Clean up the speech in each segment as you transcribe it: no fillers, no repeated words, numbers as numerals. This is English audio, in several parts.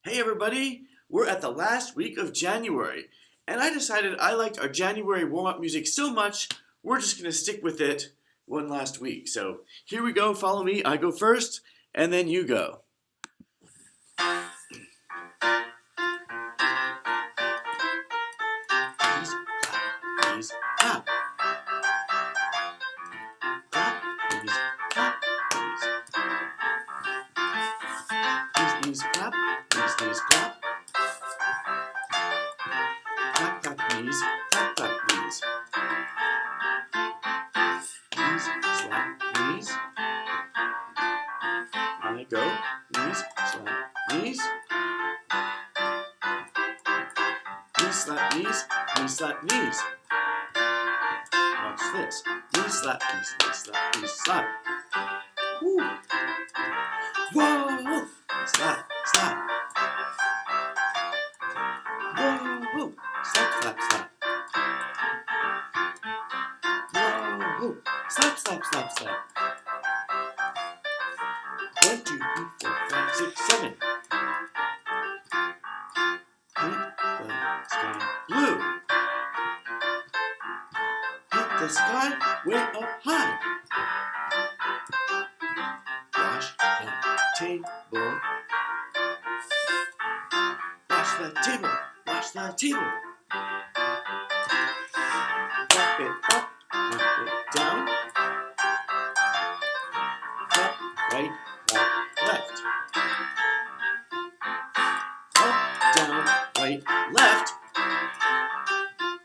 Hey everybody, we're at the last week of January, and I decided I liked our January warm-up music so much, we're just going to stick with it one last week. So here we go, follow me, I go first, and then you go. Knees, clap, clap, knees, clap, knees, clap, knees, clap, clap, clap, knees, clap, clap, knees, slap, knees, I go, knees, slap, knees, slap, knees, slap, knees. Watch this. Knee slap, slap. Woo. Whoa! Slap, slap. Whoa! Slap, slap, slap. Whoa! Slap, slap, slap, slap. 1, 2, 3, 4, 5, 6, 7. Paint the sky blue. Paint the sky way up high. Wash the table. Wash the table. Wash the table. Clap it up. Clap it down. Clap right, left. Up, down, right, left.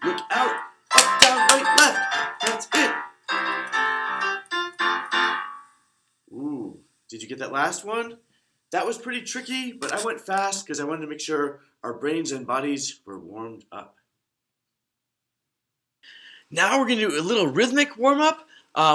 Look out. Up, down, right, left. That's it. Ooh, did you get that last one? That was pretty tricky, but I went fast because I wanted to make sure our brains and bodies were warmed up. Now we're going to do a little rhythmic warm-up.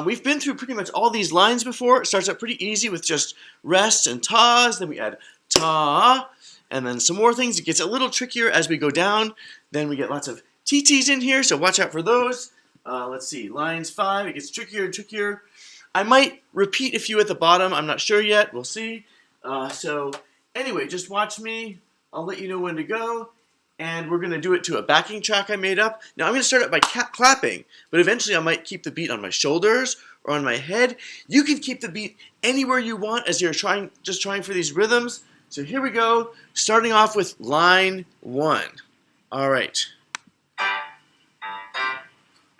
We've been through pretty much all these lines before. It starts out pretty easy with just rests and tas. Then we add ta, and then some more things. It gets a little trickier as we go down. Then we get lots of TTs in here, so watch out for those. Let's see, lines 5, it gets trickier and trickier. I might repeat a few at the bottom. I'm not sure yet. We'll see. So anyway, just watch me. I'll let you know when to go. And we're going to do it to a backing track I made up. Now I'm going to start it by clapping, but eventually I might keep the beat on my shoulders or on my head. You can keep the beat anywhere you want as you're just trying for these rhythms. So here we go, starting off with line 1. All right.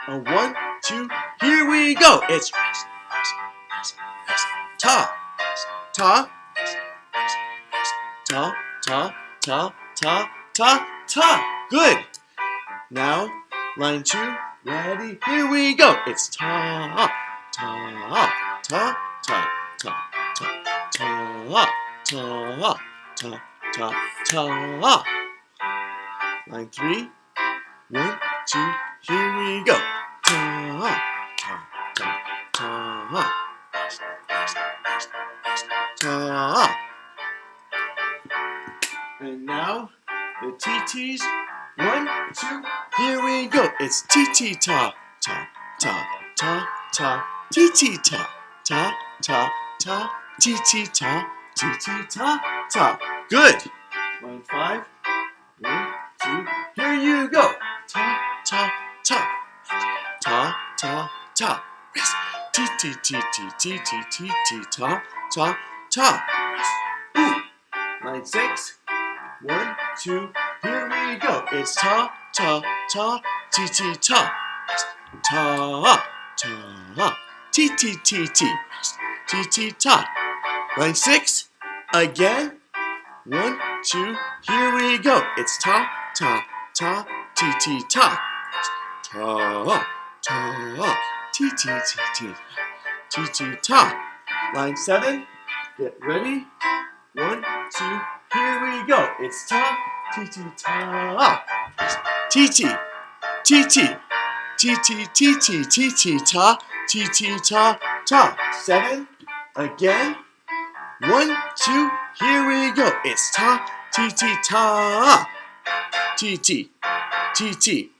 1, 2, here we go. It's rest, rest, rest, rest, ta, ta, ta, ta, ta, ta, ta, ta. Good. Now, line 2, ready? Here we go. It's ta, ta, ta, ta, ta, ta, ta, ta, ta, ta, ta. Line 3, 1, 2, here we go. Ta, ta, ta, ta, ta. And now the TTs. 1, 2, here we go. It's TT ta, ta, ta, ta, ta, TT ta, ta, ta, ta, TT ta, TT ta, ta. Good. Line 5. 1, 2, here you go. Ta, ta, ta, ta, ta, ta. Rest. T, T, T, T, T, T, T, T, ta, ta, ta. Rest. Ooh. Line 6. 1, 2, here we go. It's ta, ta, ta, T, T, ta. Ta, ta, T, T, T, T. T, T, ta. Line 6. Again. 1, 2, here we go. It's ta, ta, ta, T, T, ta. Ta, ta, T, T, T, T. T, T, ta. Line 7. Get ready. 1, 2, here we go. It's ta, T, T, ta. T, T, T, T, T, T, T, T, T, T, ta, T, T, ta, ta. 7. Again. 1, 2, here we go. It's ta, T, T, ta. T, T, T, T, T,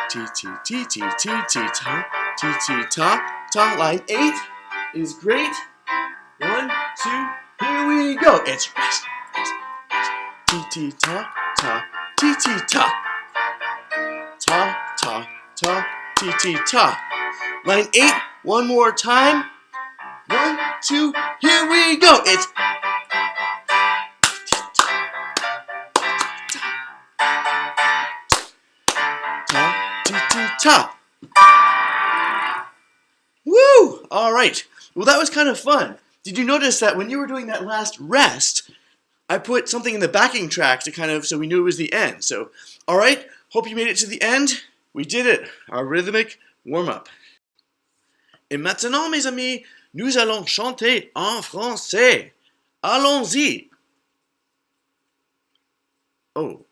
T, T, T, T, T, ta, T, T, ta, ta. Line 8 is great. 1, 2, here we go. It's rest, rest, rest. T, T-T-Ta, ta, T-T-Ta. Ta, ta, ta, T-T-Ta. Line 8, one more time. 1, 2, here we go. It's ta, T-T-Ta. Woo! All right. Well, that was kind of fun. Did you notice that when you were doing that last rest, I put something in the backing track to kind of, so we knew it was the end. So, all right. Hope you made it to the end. We did it. Our rhythmic warm-up. Et maintenant, mes amis, nous allons chanter en français. Allons-y. Oh,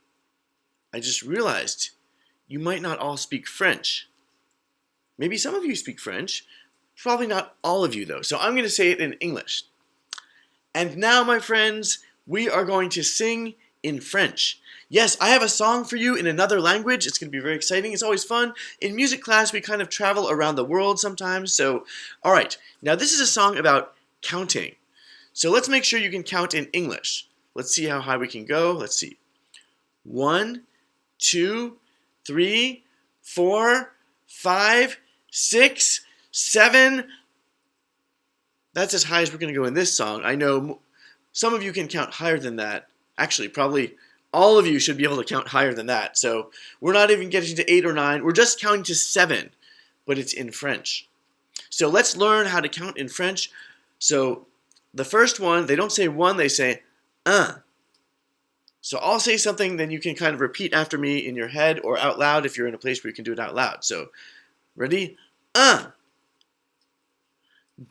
I just realized you might not all speak French. Maybe some of you speak French. Probably not all of you, though. So I'm going to say it in English. And now, my friends, we are going to sing in French. Yes, I have a song for you in another language. It's going to be very exciting. It's always fun. In music class, we kind of travel around the world sometimes. So, all right. Now, this is a song about counting. So let's make sure you can count in English. Let's see how high we can go. Let's see. 1, 2, 3, 4, 5, 6, 7. That's as high as we're going to go in this song. I know some of you can count higher than that. Actually, probably all of you should be able to count higher than that. So we're not even getting to 8 or 9. We're just counting to 7, but it's in French. So let's learn how to count in French. So the first one, they don't say 1, they say un. So I'll say something, then you can kind of repeat after me in your head or out loud if you're in a place where you can do it out loud. So, ready? Un,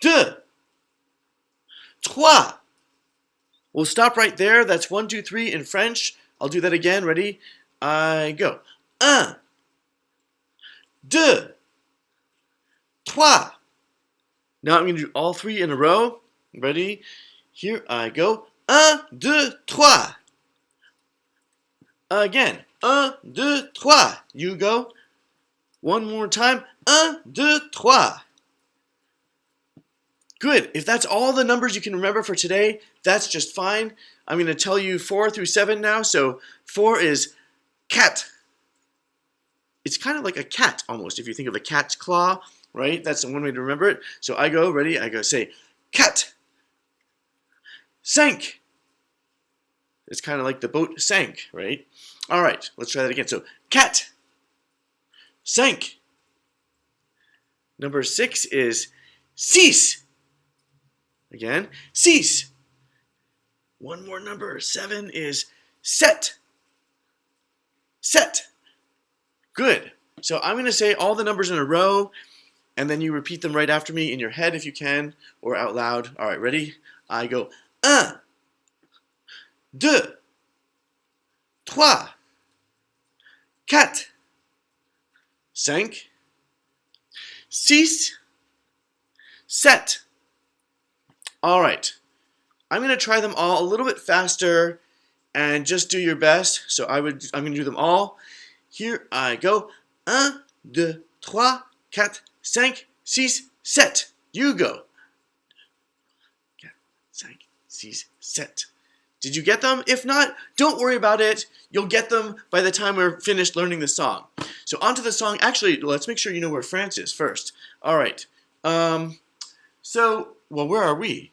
deux, trois. We'll stop right there. That's 1, 2, 3 in French. I'll do that again. Ready? I go. Un, deux, trois. Now I'm going to do all 3 in a row. Ready? Here I go. Un, deux, trois. Again. Un, deux, trois. You go. One more time. Un, deux, trois. Good. If that's all the numbers you can remember for today, that's just fine. I'm going to tell you 4 through 7 now. So 4 is cat. It's kind of like a cat almost, if you think of a cat's claw, right? That's one way to remember it. So I go, ready? I go say cat. Cinq. It's kind of like the boat sank, right? All right, let's try that again. So cat. Cinq. Number 6 is six. Again, six. One more number, 7 is sept. Set. Good. So I'm going to say all the numbers in a row, and then you repeat them right after me in your head if you can, or out loud. All right, ready? I go un, deux, trois, quatre, cinq, six, sept. All right. I'm going to try them all a little bit faster and just do your best. So I'm going to do them all. Here I go. Un, deux, trois, quatre, cinq, six, sept. You go. 4, 5, 6, 7. Did you get them? If not, don't worry about it. You'll get them by the time we're finished learning the song. So onto the song. Actually, let's make sure you know where France is first. All right. Well, where are we?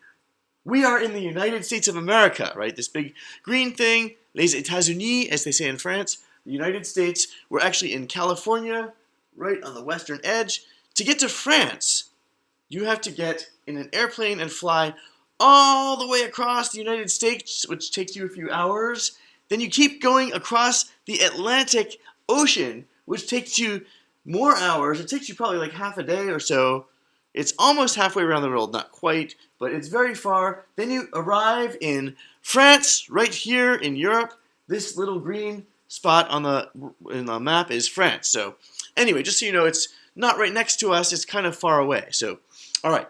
We are in the United States of America, right? This big green thing, les États-Unis, as they say in France, the United States. We're actually in California, right on the western edge. To get to France, you have to get in an airplane and fly all the way across the United States, which takes you a few hours. Then you keep going across the Atlantic Ocean, which takes you more hours. It takes you probably like half a day or so. It's almost halfway around the world, not quite, but it's very far. Then you arrive in France, right here in Europe. This little green spot on the map is France. So anyway, just so you know, it's not right next to us. It's kind of far away. So, all right.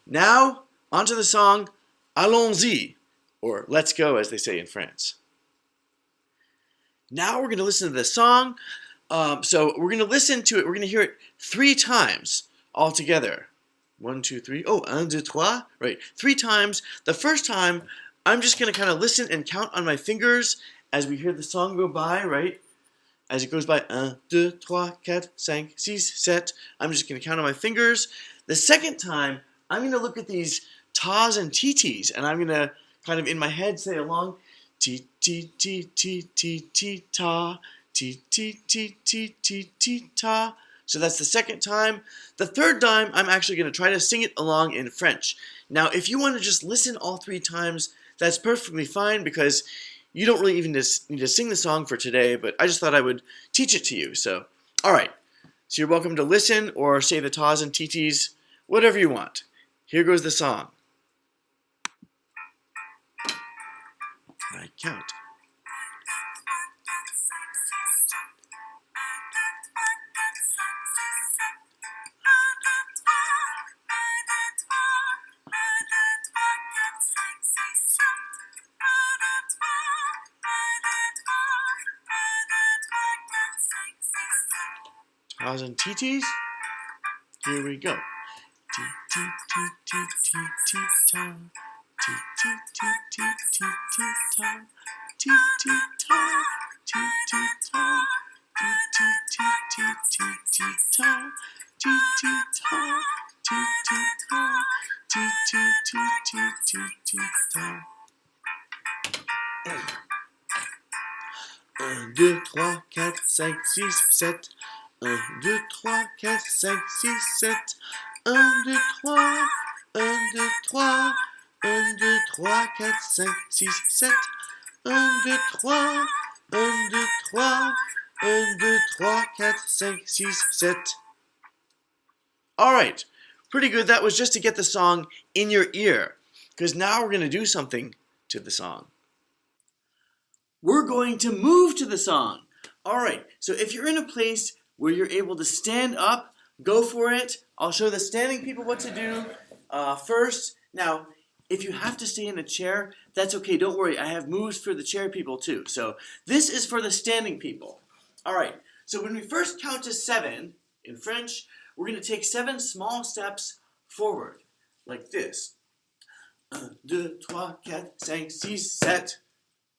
Now, onto the song Allons-y, or Let's Go, as they say in France. Now we're going to listen to the song. So we're going to listen to it. We're going to hear it 3 times all together. 1, 2, 3. Oh, un, deux, trois. Right. 3 times. The first time, I'm just going to kind of listen and count on my fingers as we hear the song go by, right? As it goes by, 1, 2, 3, 4, 5, 6, 7. I'm just going to count on my fingers. The second time, I'm going to look at these tas and titis, and I'm going to kind of in my head say along, ti, ti, ti, ti, ti, ti, ta, ti, ti, ti, ti, ti, ti, ta. So that's the second time. The third time, I'm actually going to try to sing it along in French. Now, if you want to just listen all 3 times, that's perfectly fine because you don't really even need to sing the song for today, but I just thought I would teach it to you. So, all right. So you're welcome to listen or say the tas and titis, whatever you want. Here goes the song. I count. Tas and titis. Here we go. Ti ti ti ti ti ti ta. Ti ti ti ti ti ti ta. Ti ti ta. Ti ti ta. Ti ti ti ti ti ti ta. Ti ti ta. Ti ti ta. Ti ti ti ti ti ti ta. 1, 2, 3, 4, 5, 6, 7. 1, 2, 3, 4, 5, 6, 7. 1, 2, 3, 1, 2, 3, 1, 2, 3, 4, 5, 6, 7. 1, 2, 3, 1, 2, 3, 1, 2, 3, 4, 5, 6, 7. All right, pretty good. That was just to get the song in your ear, because now we're going to do something to the song. We're going to move to the song. All right, so if you're in a place where you're able to stand up, go for it. I'll show the standing people what to do first. Now, if you have to stay in a chair, that's okay. Don't worry. I have moves for the chair people too. So this is for the standing people. All right, so when we first count to 7 in French, we're going to take 7 small steps forward, like this. 1, 2, 3, 4, 5, 6, 7.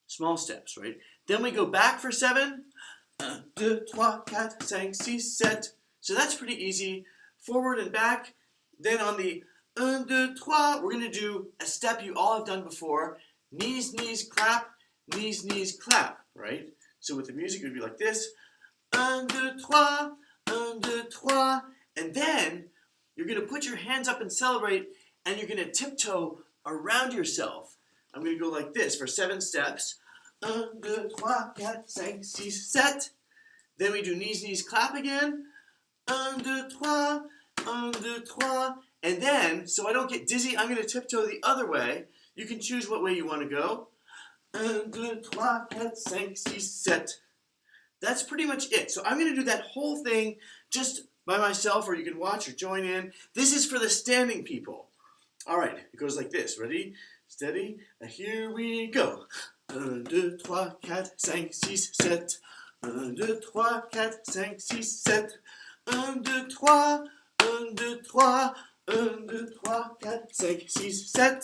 Small steps, right? Then we go back for 7. 1, 2, 3, 4, 5, 6, 7. So that's pretty easy. Forward and back. Then on the 1, 2, 3, we're going to do a step you all have done before. Knees, knees, clap. Knees, knees, clap, right? So with the music, it would be like this. 1, 2, 3, 1, 2, 3. And then you're going to put your hands up and celebrate, and you're going to tiptoe around yourself. I'm going to go like this for 7 steps. 1, 2, 3, 4, 5, 6, 7. Then we do knees, knees, clap again. 1, 2, 3, 1, 2, 3. And then, so I don't get dizzy, I'm going to tiptoe the other way. You can choose what way you want to go. 1, 2, 3, 4, 5, 6, 7. That's pretty much it. So I'm going to do that whole thing just by myself, or you can watch or join in. This is for the standing people. All right, it goes like this. Ready? Steady. Here we go. 1, 2, 3, 4, 5, 6, 7. 1, 2, 3, 4, 5, 6, 7. 1, 2, 3, 1, 2, 3, 1, 2, 3, 4, 5, 6, 7.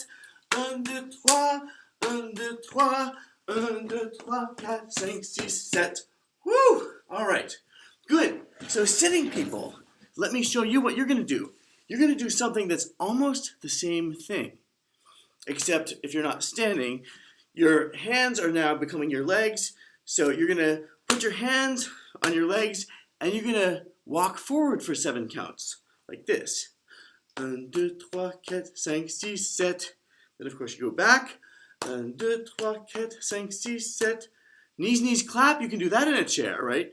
1, 2, 3, 1, 2, 3, 1, 2, 3, 4, 5, 6, 7. Woo! All right. Good. So sitting people, let me show you what you're going to do. You're going to do something that's almost the same thing, except if you're not standing, your hands are now becoming your legs. So you're going to put your hands on your legs, and you're going to walk forward for 7 counts, like this. 1, 2, 3, 4, 5, 6, 7. Then, of course, you go back. 1, 2, 3, 4, 5, 6, 7. Knees, knees, clap. You can do that in a chair, right?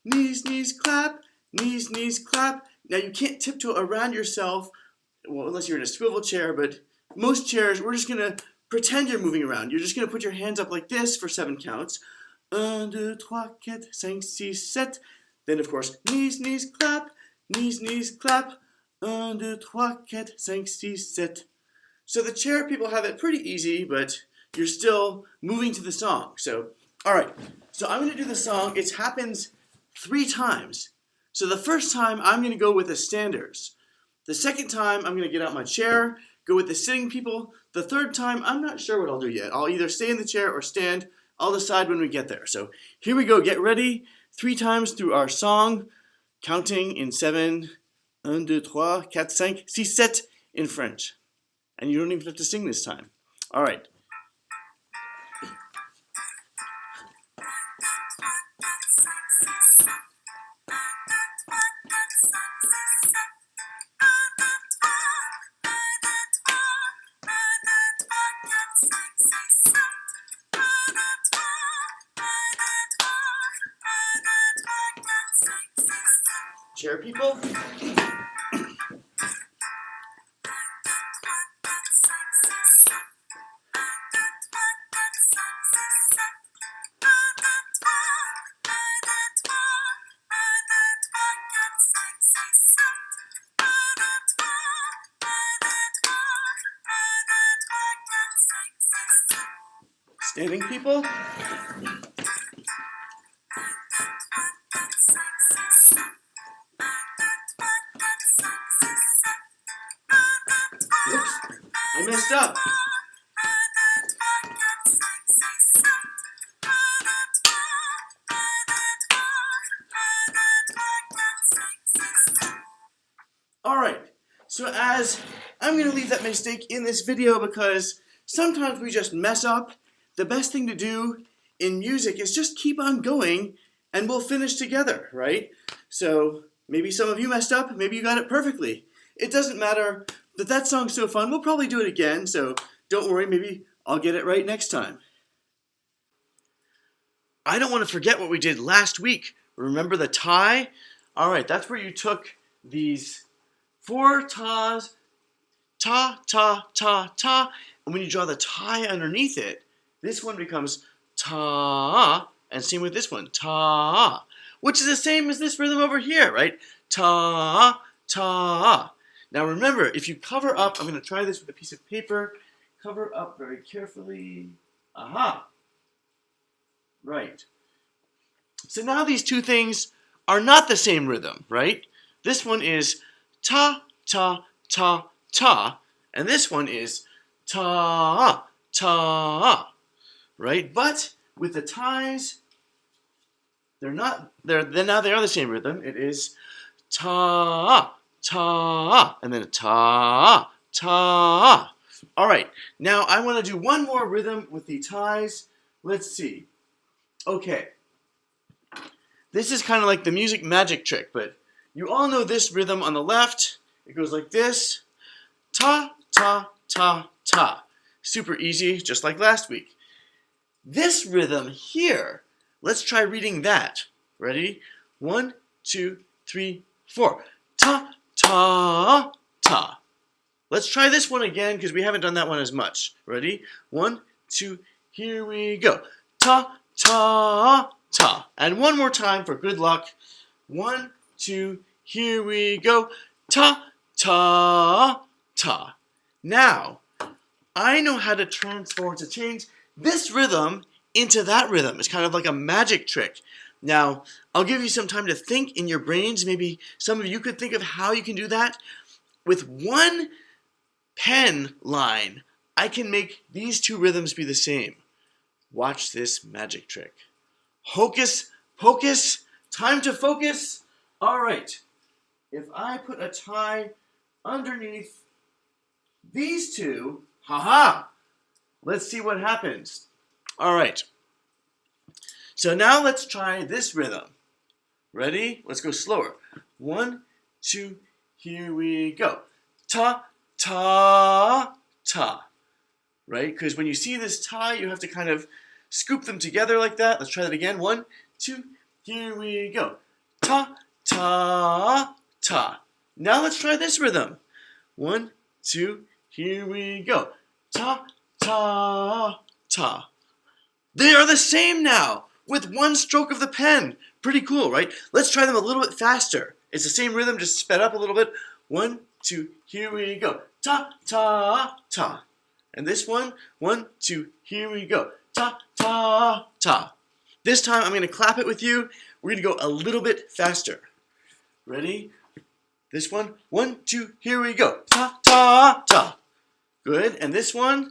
Knees, knees, clap. Knees, knees, clap. Now, you can't tiptoe around yourself, well, unless you're in a swivel chair, but most chairs, we're just going to pretend you're moving around. You're just going to put your hands up like this for 7 counts. 1, 2, 3, 4, 5, 6, 7. Then, of course, knees, knees, clap. Knees, knees, clap. 1, 2, 3, 4, 5, 6, 7. So the chair people have it pretty easy, but you're still moving to the song. So, all right. So I'm going to do the song. It happens 3 times. So the first time, I'm going to go with the standards. The second time, I'm going to get out my chair, go with the sitting people. The third time, I'm not sure what I'll do yet. I'll either stay in the chair or stand. I'll decide when we get there. So here we go. Get ready. 3 times through our song, counting in 7, 1, 2, 3, 4, 5, 6, 7 in French. And you don't even have to sing this time. All right. Chair people. Standing people. Oops, I messed up. All right, so as I'm going to leave that mistake in this video because sometimes we just mess up. The best thing to do in music is just keep on going and we'll finish together, right? So maybe some of you messed up, maybe you got it perfectly. It doesn't matter, but that song's so fun, we'll probably do it again, so don't worry, maybe I'll get it right next time. I don't want to forget what we did last week. Remember the tie? All right, that's where you took these 4 tas, ta, ta, ta, ta, and when you draw the tie underneath it, this one becomes ta, and same with this one, ta, which is the same as this rhythm over here, right? Ta, ta. Now remember, if you cover up, I'm going to try this with a piece of paper, cover up very carefully. Aha. Right. So now these two things are not the same rhythm, right? This one is ta, ta, ta, ta, and this one is ta, ta, right? But with the ties, now they are the same rhythm. It is ta, ta, and then ta, ta. All right, now I want to do one more rhythm with the ties. Let's see. Okay. This is kind of like the music magic trick, but you all know this rhythm on the left. It goes like this. Ta, ta, ta, ta. Super easy, just like last week. This rhythm here, let's try reading that. Ready? 1, 2, 3, 4. Ta, ta, ta. Let's try this one again because we haven't done that one as much. Ready? 1, 2, here we go. Ta, ta, ta. And one more time for good luck. 1, 2, here we go. Ta, ta, ta. Now, I know how to change this rhythm into that rhythm. It's kind of like a magic trick. Now, I'll give you some time to think in your brains. Maybe some of you could think of how you can do that. With one pen line, I can make these two rhythms be the same. Watch this magic trick. Hocus pocus, time to focus. All right, if I put a tie underneath these two, haha, let's see what happens. All right, so now let's try this rhythm. Ready? Let's go slower. 1, 2, here we go. Ta, ta, ta. Right? Because when you see this tie, you have to kind of scoop them together like that. Let's try that again. 1, 2, here we go. Ta, ta, ta. Now let's try this rhythm. 1, 2, here we go. Ta, ta, ta. They are the same now with one stroke of the pen. Pretty cool, right? Let's try them a little bit faster. It's the same rhythm, just sped up a little bit. 1, 2, here we go. Ta, ta, ta. And this one, 1, 2, here we go. Ta, ta, ta. This time I'm going to clap it with you. We're going to go a little bit faster. Ready? This one, 1, 2, here we go. Ta, ta, ta. Good. And this one,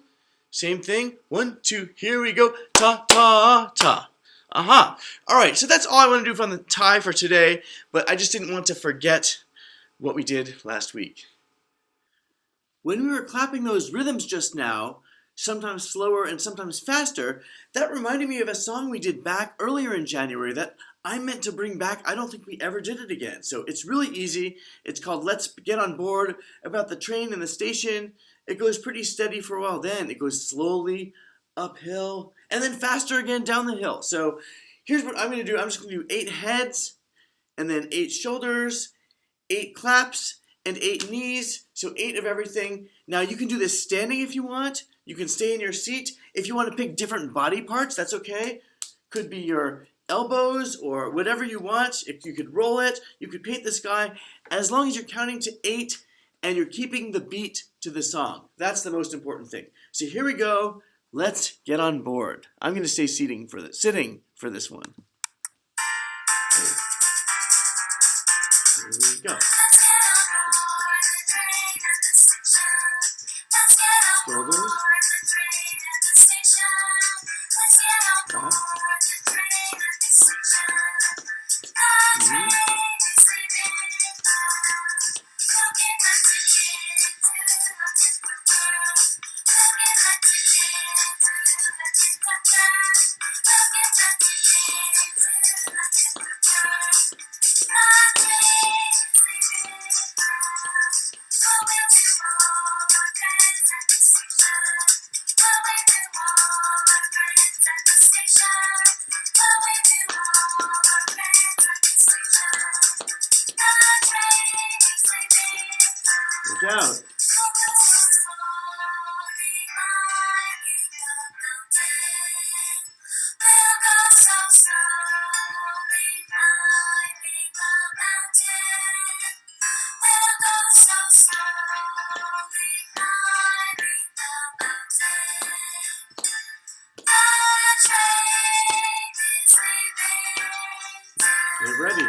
same thing. 1, 2, here we go. Ta, ta, ta. Aha. All right, so that's all I want to do from the tie for today, but I just didn't want to forget what we did last week. When we were clapping those rhythms just now, sometimes slower and sometimes faster, that reminded me of a song we did back earlier in January that I meant to bring back. I don't think we ever did it again. So it's really easy. It's called Let's Get on Board, about the train and the station. It goes pretty steady for a while. Then it goes slowly uphill and then faster again down the hill. So here's what I'm going to do. I'm just going to do 8 heads and then 8 shoulders, 8 claps, and 8 knees, so 8 of everything. Now you can do this standing if you want. You can stay in your seat. If you want to pick different body parts, that's okay. Could be your elbows or whatever you want. If you could roll it, you could paint the sky. As long as you're counting to 8 and you're keeping the beat to the song. That's the most important thing. So here we go. Let's get on board. I'm going to stay sitting for this one. Here we go. Shoulders. Back. Knees. Look out. Get ready.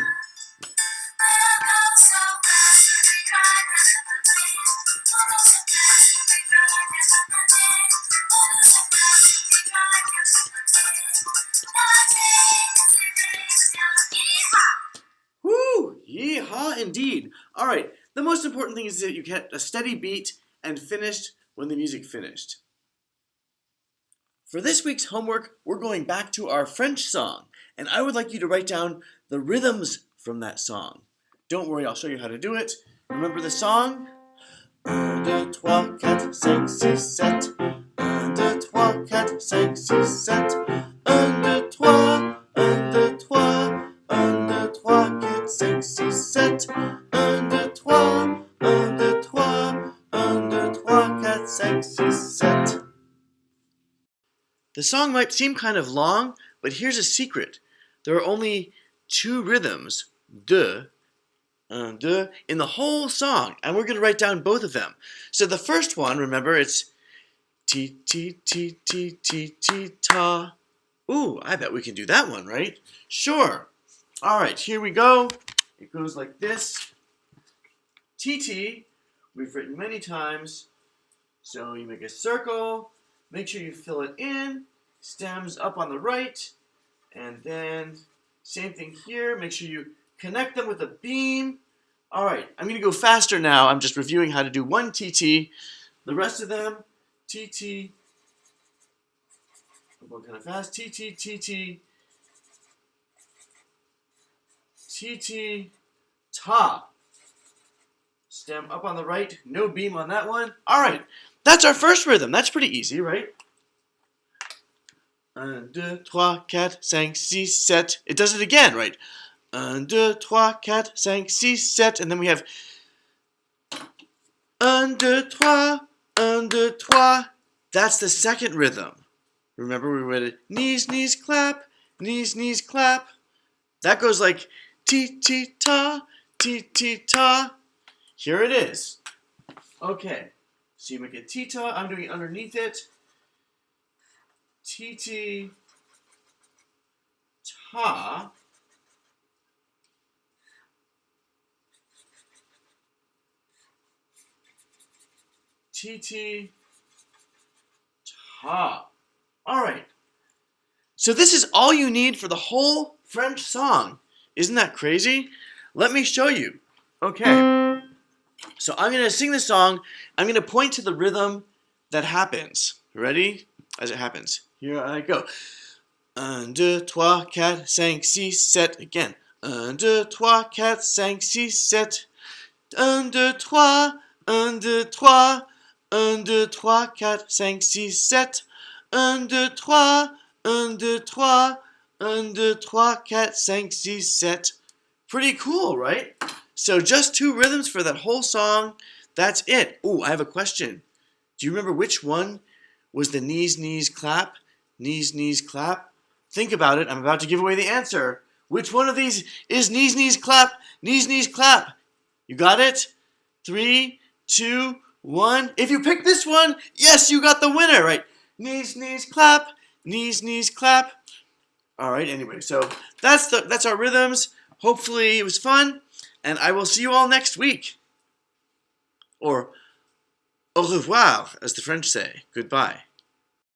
Woo! Yeehaw indeed. All right, the most important thing is that you get a steady beat and finished when the music finished. For this week's homework, we're going back to our French song, and I would like you to write down the rhythms from that song. Don't worry, I'll show you how to do it. Remember the song? 1, 2, 3, 4, 5, 6, 7. 1, 2, 3, 4, 5, 6, 7. 1, 2, 3, 1, 2, 3, 1, 2, 3, 4, 6, 7. 1, 2, 3, 1, 2, 3, 1, 2, 3, 4, 6, 7. The song might seem kind of long, but here's a secret. There are only 2 rhythms, deux, un, deux, in the whole song, and we're going to write down both of them. So the first one, remember, it's ti, ti, ti, ti, ti, ti, ta. Ooh, I bet we can do that one, right? Sure. All right, here we go. It goes like this. TT, we've written many times. So you make a circle. Make sure you fill it in, stems up on the right, and then same thing here. Make sure you connect them with a beam. All right, I'm going to go faster now. I'm just reviewing how to do one TT. The rest of them, TT. I'm going kind of fast. TT, TT, TT, ta. Stem up on the right, no beam on that one. All right. That's our first rhythm. That's pretty easy, right? 1, 2, 3, 4, 5, 6, 7. It does it again, right? 1, 2, 3, 4, 5, 6, 7. And then we have 1, 2, 3, 1, 2, 3. That's the second rhythm. Remember we read it knees, knees, clap, knees, knees, clap. That goes like ti, ti, ta, ti, ti, ta. Here it is. Okay. So you make a tita, I'm doing it underneath it. Titi, ta. Titi, ta. All right. So this is all you need for the whole French song. Isn't that crazy? Let me show you. Okay. So I'm going to sing the song. I'm going to point to the rhythm that happens. Ready? As it happens. Here I go. 1, 2, 3, 4, 5, 6, 7. Again. 1, 2, 3, 4, 5, 6, 7. 1, 2, 3. 1, 2, 3. 1, 2, 3, 4, 5, 6, 7. 1, 2, 3. 1, 2, 3. 1, 2, 3, 4, 5, 6, 7. Pretty cool, right? So just 2 rhythms for that whole song. That's it. Ooh, I have a question. Do you remember which one was the knees, knees, clap? Knees, knees, clap? Think about it. I'm about to give away the answer. Which one of these is knees, knees, clap? Knees, knees, clap. You got it? 3, 2, 1. If you pick this one, yes, you got the winner, right? Knees, knees, clap. Knees, knees, clap. All right, anyway, so that's our rhythms. Hopefully it was fun, and I will see you all next week. Or au revoir, as the French say. Goodbye.